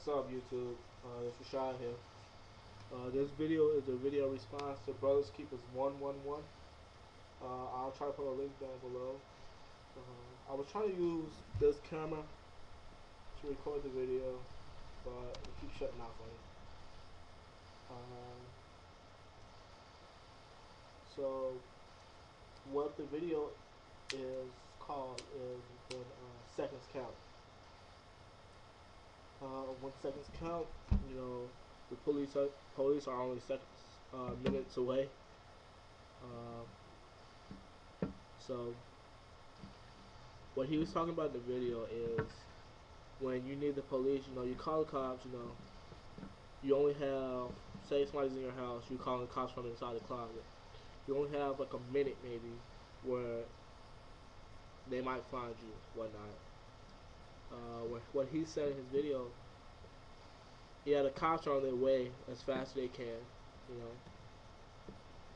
What's up, YouTube? This is Rashad here. This video is a video response to Brotherskeepers 111. I'll try to put a link down below. I was trying to use this camera to record the video, but it keeps shutting off on me. So, what the video is called is when seconds count. When seconds count, the police are only minutes away. So what he was talking about in the video is when you need the police, you call the cops, you only have, say somebody's in your house, you calling the cops from inside the closet. You only have like a minute maybe where they might find you, whatnot. What he said in his video, yeah, the cops are on their way as fast as they can,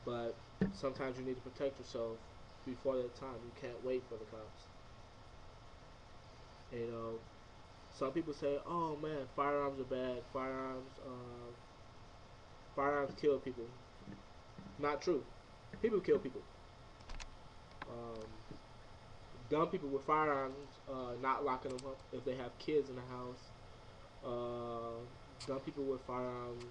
but sometimes you need to protect yourself before that time. You can't wait for the cops. Some people say, "Oh man, firearms are bad. Firearms kill people." Not true. People kill people. Um, Dumb people with firearms, not locking them up if they have kids in the house. Dumb people with firearms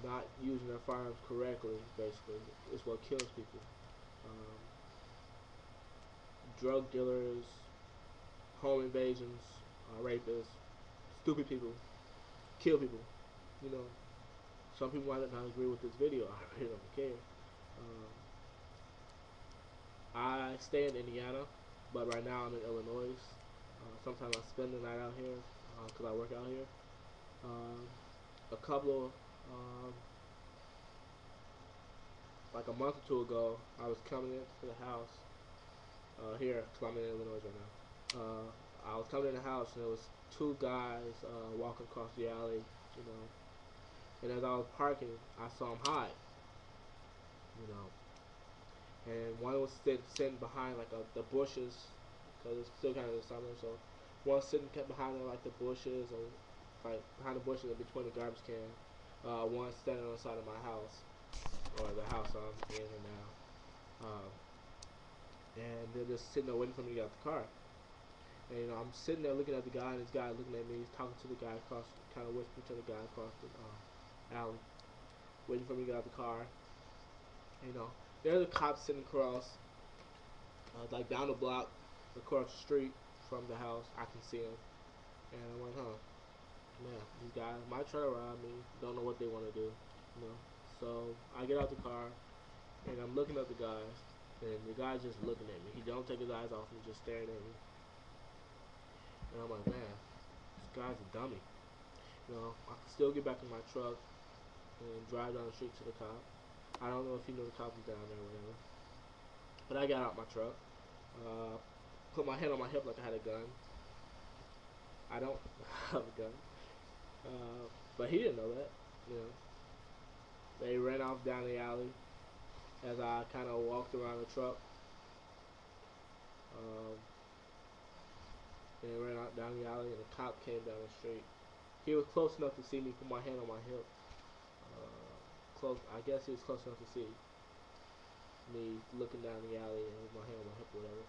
not using their firearms correctly, basically, is what kills people. Drug dealers, home invasions, rapists, stupid people, kill people. You know, some people might not agree with this video. I really don't care. I stay in Indiana, but right now I'm in Illinois. Sometimes I spend the night out here because I work out here. A couple of like a month or two ago, I was coming into the house here because I'm in Illinois right now. I was coming in the house and there was two guys walking across the alley, and as I was parking, I saw them hide, and one was sitting behind like the bushes because it's still kind of the summer, so one sitting behind like the bushes or like behind the bushes and between the garbage can. One standing on the side of my house or the house I'm in now. And they're just sitting there waiting for me to get out the car. And I'm sitting there looking at the guy, and this guy looking at me. He's talking to the guy across, kind of whispering to the guy across the alley, waiting for me to get out the car. There's a cop sitting across, like down the block, across the street from the house. I can see him, and I'm like, man, these guys might try to rob me. Don't know what they want to do. So I get out the car, and I'm looking at the guy, and the guy's just looking at me. He don't take his eyes off me, just staring at me. And I'm like, man, this guy's a dummy. I can still get back in my truck and drive down the street to the cop. I don't know if he knew the cop was down there or whatever. But I got out my truck, put my hand on my hip like I had a gun. I don't have a gun. But he didn't know that. They ran off down the alley as I kind of walked around the truck. And they ran out down the alley, and the cop came down the street. He was close enough to see me put my hand on my hip. I guess he was close enough to see me looking down the alley and with my hand on my hip or whatever.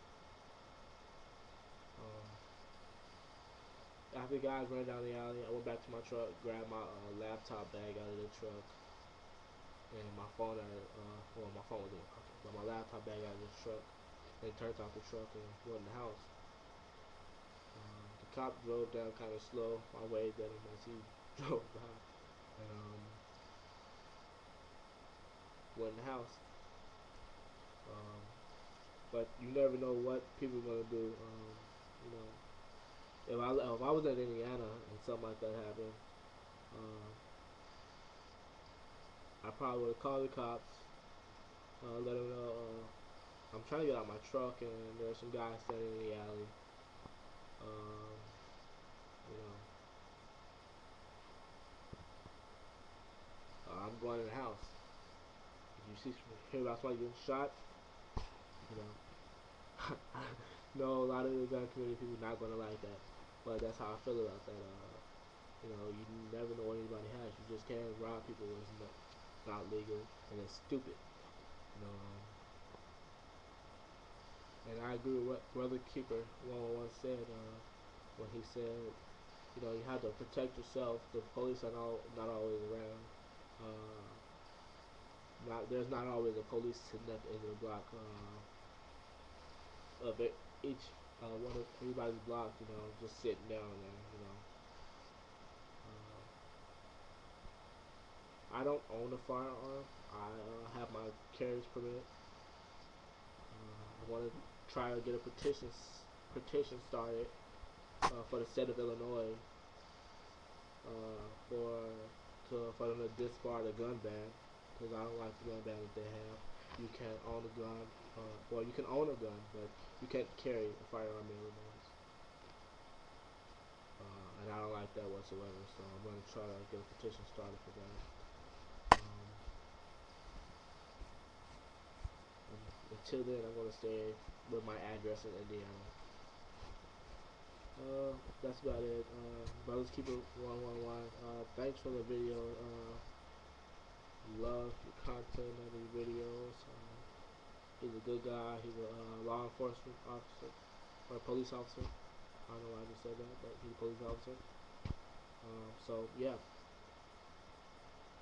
After the guys ran down the alley, I went back to my truck, grabbed my laptop bag out of the truck, and my phone my phone was in my pocket, but my laptop bag out of the truck, and turned off the truck and went in the house. The cop drove down kind of slow. I waved at him as he drove by, and went in the house. But you never know what people are gonna do. If I was in Indiana and something like that happened, I probably would have called the cops, let them know I'm trying to get out my truck and there's some guys standing in the alley. I'm going in the house. If you hear about somebody getting shot, I know a lot of the gun community people not gonna like that, but that's how I feel about that. You know, you never know what anybody has. You just can't rob people when it's not legal, and it's stupid. You know, and I agree with what Brother Keeper 111 said when he said, you know, you have to protect yourself. The police are not always around. Uh, there's not always a police sitting at the end of the block of it, each one of everybody's block. You know, just sitting down there. You know, I don't own a firearm. I have my carriage permit. I want to try to get a petition started for the state of Illinois for them to disbar the gun ban, because I don't like the gun ban that they have. You can't own a gun, well, you can own a gun, but you can't carry a firearm in Illinois. And I don't like that whatsoever. So I'm going to try to get a petition started for that. Until then, I'm going to stay with my address in Indiana. That's about it. Brothers Keeper 111. Thanks for the video. Love the content of these videos. He's a good guy. He's a law enforcement officer or a police officer. I don't know why I just said that, but he's a police officer. So yeah,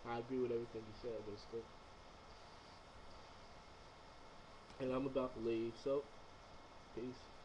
I agree with everything he said, basically. And I'm about to leave. So peace.